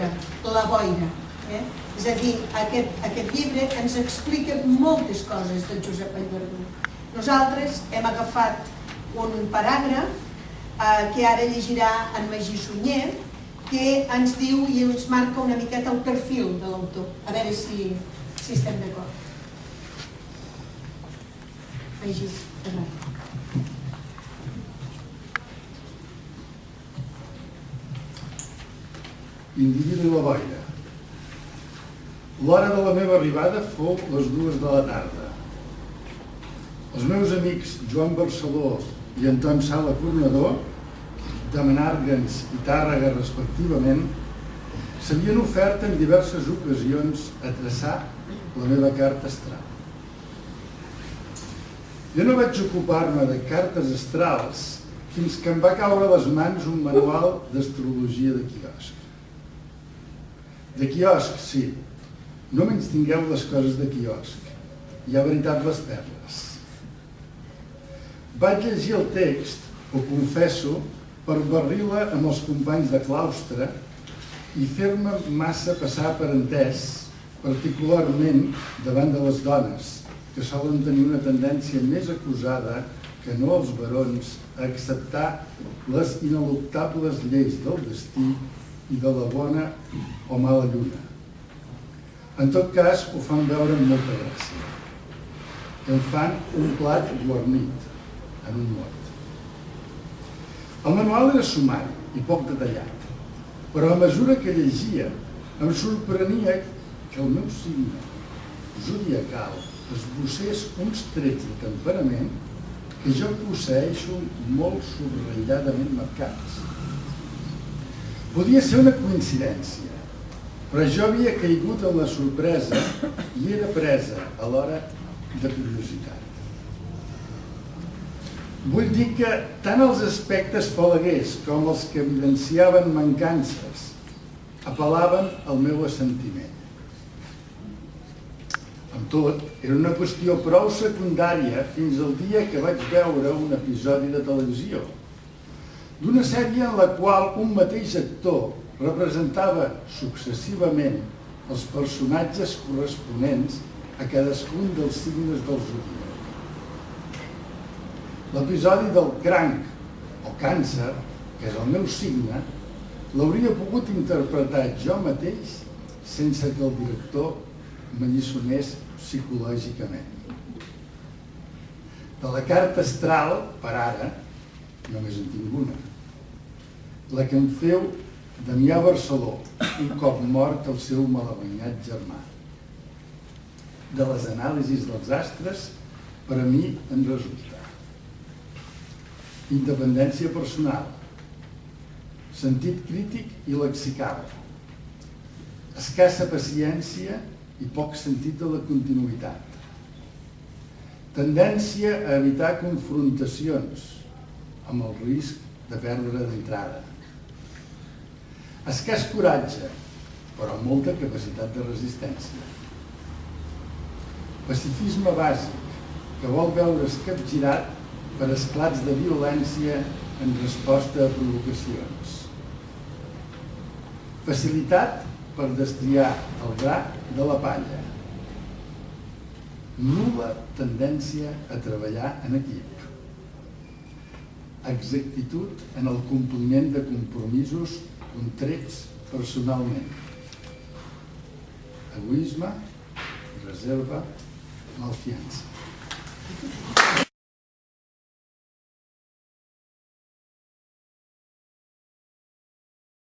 llibre, La boira. És a dir, aquest llibre ens explica moltes coses del Josep Vallverdú. Nosaltres hem agafat un paràgraf que ara llegirà en Magí Sunyer, que ens diu i ens marca una miqueta el perfil de l'autor. A veure si estem d'acord. Magí, endavant. Individu a la boira. L'hora de la meva arribada fou les 2 de la tarda. Els meus amics Joan Barceló i Anton Sala Coronador, de Menàrguens i Tàrrega respectivament, s'havien ofert en diverses ocasions a traçar la meva carta astral. Jo no vaig ocupar-me de cartes astrals fins que em va caure a les mans un manual d'astrologia de quiosc. De quiosc, sí. No menystingueu les coses de quiosc. Hi ha veritables perles. Vaig llegir el text, ho confesso, per barrir-la amb els companys de claustre i fer-me massa passar per entès, particularment davant de les dones, que solen tenir una tendència més acusada que no els barons a acceptar les ineluctables lleis del destí i de la bona o mala lluna. En tot cas, ho fan veure amb molta gràcia, que en fan un plat guarnit en un mot. El manual era sumari i poc detallat, però a mesura que llegia em sorprenia que el meu signe zodiacal esbossés uns trets de temperament que jo posseeixo molt subratlladament marcats. Podia ser una coincidència, però jo havia caigut en la sorpresa i era presa alhora de curiositat. Vull dir que tant els aspectes falaguers com els que evidenciaven mancances apel·laven al meu assentiment. Amb tot, era una qüestió prou secundària fins al dia que vaig veure un episodi de televisió d'una sèrie en la qual un mateix actor representava successivament els personatges corresponents a cadascun dels signes del zodíac. L'episodi del cranc o càncer, que és el meu signe, l'hauria pogut interpretar jo mateix sense que el director m'alliçonés psicològicament. De la carta astral, per ara, només en tinc una. La que em feu Damià Barceló, un cop mort el seu malaguanyat germà. De les anàlisis dels astres, per a mi en resulta independència personal, sentit crític i lexical, escassa paciència i poc sentit de la continuïtat, tendència a evitar confrontacions amb el risc de perdre d'entrada, escàs coratge, però molta capacitat de resistència, pacifisme bàsic que vol veure's capgirat per esclats de violència en resposta a provocacions, facilitat per destriar el gra de la palla, nul·la tendència a treballar en equip, exactitud en el compliment de compromisos contrets personalment, egoisme, reserva, malfiança.